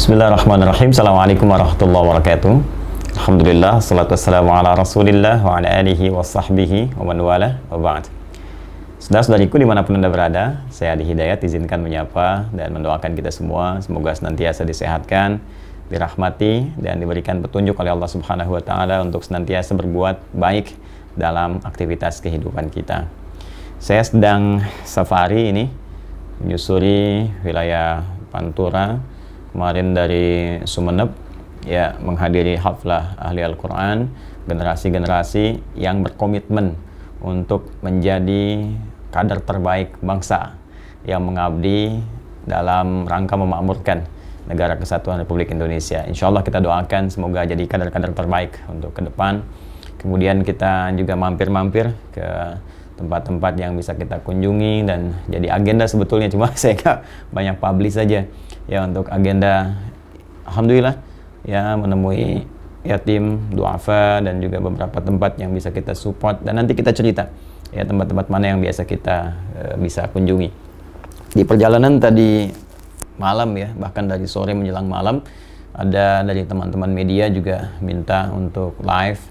Bismillahirrahmanirrahim. Assalamualaikum warahmatullahi wabarakatuh. Alhamdulillah, salatu wassalamu ala rasulillah wa ala alihi wa sahbihi wa man wala wa ba'd. Saudara-saudariku dimanapun Anda berada, saya Adi Hidayat izinkan menyapa dan mendoakan kita semua semoga senantiasa disehatkan, dirahmati dan diberikan petunjuk oleh Allah Subhanahu wa taala untuk senantiasa berbuat baik dalam aktivitas kehidupan kita. Saya sedang safari ini menyusuri wilayah Pantura, kemarin dari Sumeneb, ya, menghadiri haflah ahli Al-Quran, generasi-generasi yang berkomitmen untuk menjadi kader terbaik bangsa yang mengabdi dalam rangka memakmurkan negara kesatuan Republik Indonesia. Insya Allah kita doakan semoga jadi kader-kader terbaik untuk ke depan. Kemudian kita juga mampir-mampir ke tempat-tempat yang bisa kita kunjungi dan jadi agenda sebetulnya, cuma saya nggak banyak publish saja ya untuk agenda. Alhamdulillah ya menemui yatim, duafa dan juga beberapa tempat yang bisa kita support, dan nanti kita cerita ya tempat-tempat mana yang biasa kita bisa kunjungi. Di perjalanan tadi malam ya, bahkan dari sore menjelang malam, ada dari teman-teman media juga minta untuk live,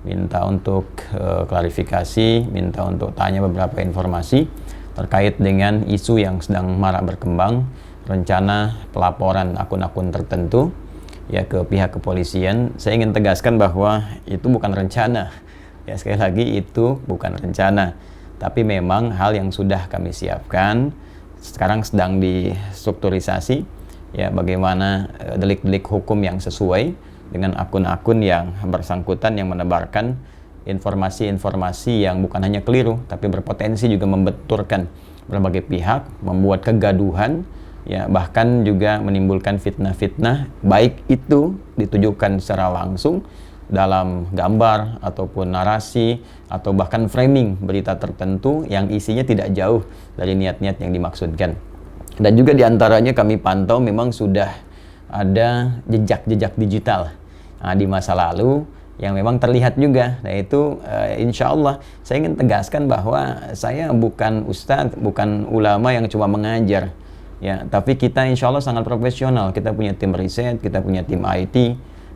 minta untuk klarifikasi, minta untuk tanya beberapa informasi terkait dengan isu yang sedang marak berkembang, rencana pelaporan akun-akun tertentu ya ke pihak kepolisian. Saya ingin tegaskan bahwa itu bukan rencana. Ya, sekali lagi itu bukan rencana, tapi memang hal yang sudah kami siapkan. Sekarang sedang distrukturisasi ya bagaimana delik-delik hukum yang sesuai dengan akun-akun yang bersangkutan yang menebarkan informasi-informasi yang bukan hanya keliru tapi berpotensi juga membenturkan berbagai pihak, membuat kegaduhan ya, bahkan juga menimbulkan fitnah-fitnah, baik itu ditujukan secara langsung dalam gambar ataupun narasi atau bahkan framing berita tertentu yang isinya tidak jauh dari niat-niat yang dimaksudkan. Dan juga diantaranya kami pantau memang sudah ada jejak-jejak digital di masa lalu yang memang terlihat juga. Nah itu insya Allah saya ingin tegaskan bahwa saya bukan ustadz, bukan ulama yang cuma mengajar ya, tapi kita insya Allah sangat profesional. Kita punya tim riset, kita punya tim IT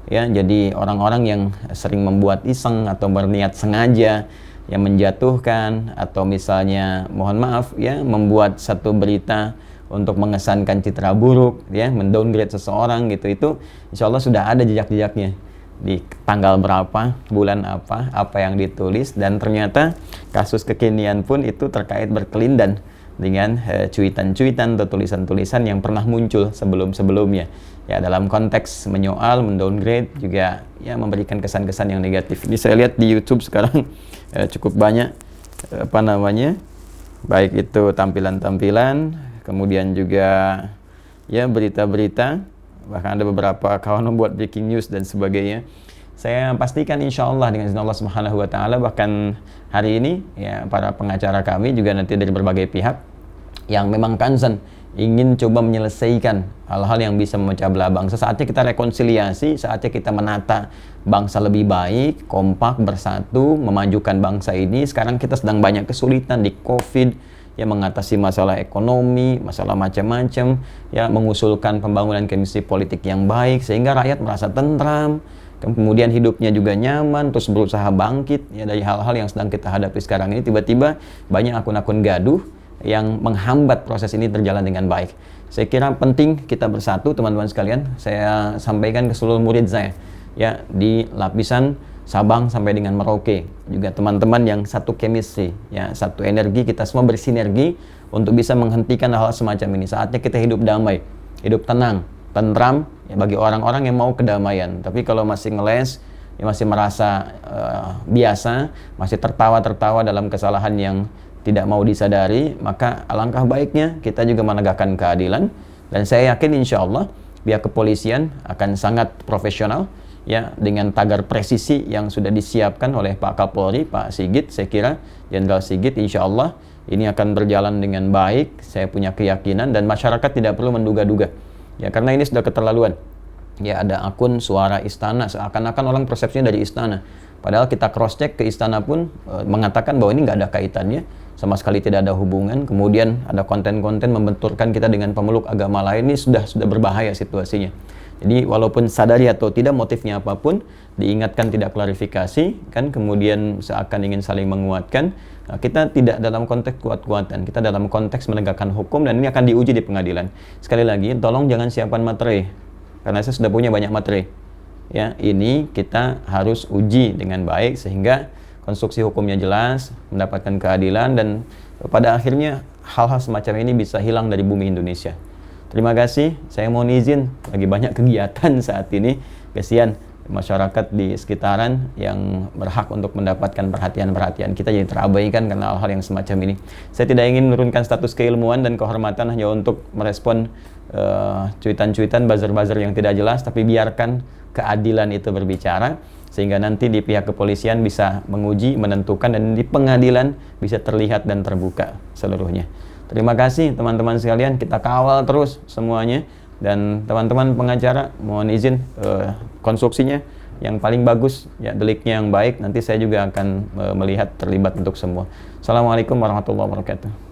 ya, jadi orang-orang yang sering membuat iseng atau berniat sengaja yang menjatuhkan atau misalnya mohon maaf ya membuat satu berita untuk mengesankan citra buruk ya, mendowngrade seseorang gitu, itu insya Allah sudah ada jejak-jejaknya di tanggal berapa, bulan apa yang ditulis, dan ternyata kasus kekinian pun itu terkait berkelindan dengan cuitan-cuitan atau tulisan-tulisan yang pernah muncul sebelum-sebelumnya ya, dalam konteks menyoal, mendowngrade, juga ya memberikan kesan-kesan yang negatif. Ini saya lihat di YouTube sekarang cukup banyak baik itu tampilan-tampilan, kemudian juga ya berita-berita, bahkan ada beberapa kawan membuat breaking news dan sebagainya. Saya pastikan insya Allah dengan izin Allah Subhanahu wa taala, bahkan hari ini ya para pengacara kami juga nanti dari berbagai pihak yang memang concern ingin coba menyelesaikan hal-hal yang bisa memecah belah bangsa. Saatnya kita rekonsiliasi, saatnya kita menata bangsa lebih baik, kompak, bersatu, memajukan bangsa ini. Sekarang kita sedang banyak kesulitan di COVID ya, mengatasi masalah ekonomi, masalah macam-macam ya, mengusulkan pembangunan kondisi politik yang baik sehingga rakyat merasa tentram, kemudian hidupnya juga nyaman, terus berusaha bangkit ya dari hal-hal yang sedang kita hadapi sekarang ini. Tiba-tiba banyak akun-akun gaduh yang menghambat proses ini berjalan dengan baik. Saya kira penting kita bersatu teman-teman sekalian. Saya sampaikan ke seluruh murid saya ya di lapisan Sabang sampai dengan Merauke, juga teman-teman yang satu chemistry ya, satu energi, kita semua bersinergi untuk bisa menghentikan hal semacam ini. Saatnya kita hidup damai, hidup tenang, tentram ya, bagi orang-orang yang mau kedamaian. Tapi kalau masih ngeles ya, masih merasa biasa, masih tertawa-tertawa dalam kesalahan yang tidak mau disadari, maka alangkah baiknya kita juga menegakkan keadilan. Dan saya yakin insya Allah pihak kepolisian akan sangat profesional ya, dengan tagar presisi yang sudah disiapkan oleh Pak Kapolri, Pak Sigit. Saya kira Jenderal Sigit insya Allah ini akan berjalan dengan baik. Saya punya keyakinan, dan masyarakat tidak perlu menduga-duga ya, karena ini sudah keterlaluan ya. Ada akun Suara Istana, seakan-akan orang persepsinya dari istana, padahal kita cross check ke istana pun mengatakan bahwa ini nggak ada kaitannya, sama sekali tidak ada hubungan. Kemudian ada konten-konten membenturkan kita dengan pemeluk agama lain. Ini sudah berbahaya situasinya. Jadi walaupun sadari atau tidak motifnya apapun, diingatkan tidak klarifikasi, kan kemudian seakan ingin saling menguatkan. Nah, kita tidak dalam konteks kuat-kuatan, kita dalam konteks menegakkan hukum dan ini akan diuji di pengadilan. Sekali lagi, tolong jangan siapkan materi, karena saya sudah punya banyak materi. Ya, ini kita harus uji dengan baik sehingga konstruksi hukumnya jelas, mendapatkan keadilan dan pada akhirnya hal-hal semacam ini bisa hilang dari bumi Indonesia. Terima kasih, saya mohon izin, lagi banyak kegiatan saat ini, kasihan masyarakat di sekitaran yang berhak untuk mendapatkan perhatian-perhatian kita jadi terabaikan karena hal-hal yang semacam ini. Saya tidak ingin menurunkan status keilmuan dan kehormatan hanya untuk merespon cuitan-cuitan, buzzer-buzzer yang tidak jelas, tapi biarkan keadilan itu berbicara, sehingga nanti di pihak kepolisian bisa menguji, menentukan, dan di pengadilan bisa terlihat dan terbuka seluruhnya. Terima kasih teman-teman sekalian, kita kawal terus semuanya, dan teman-teman pengacara mohon izin konstruksinya yang paling bagus, ya deliknya yang baik, nanti saya juga akan melihat terlibat untuk semua. Assalamualaikum warahmatullahi wabarakatuh.